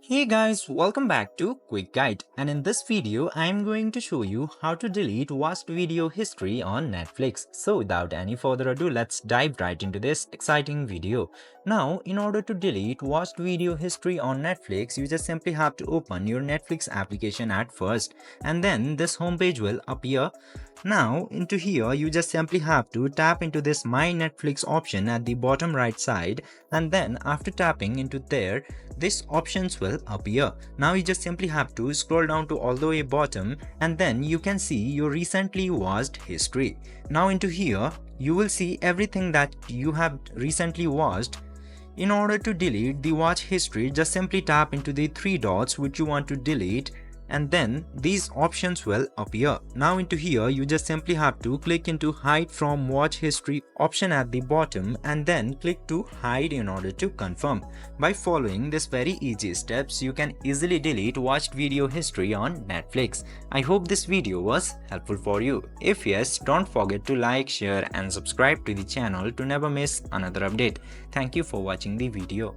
Hey guys, welcome back to Quick Guide, and in this video I am going to show you how to delete watched video history on Netflix. So without any further ado, let's dive right into this exciting video. Now, in order to delete watched video history on Netflix, you just simply have to open your Netflix application at first, and then this homepage will appear. Now, into here, you just simply have to tap into this My Netflix option at the bottom right side, and then after tapping into there, these options will appear. Now you just simply have to scroll down to all the way bottom, and then you can see your recently watched history. Now into here, you will see everything that you have recently watched. In order to delete the watch history, just simply tap into the three dots which you want to delete, and then these options will appear. Now into here, you just simply have to click into hide from watch history option at the bottom, and then click to hide in order to confirm. By following this very easy steps, you can easily delete watched video history on Netflix. I hope this video was helpful for you. If yes, don't forget to like, share and subscribe to the channel to never miss another update. Thank you for watching the video.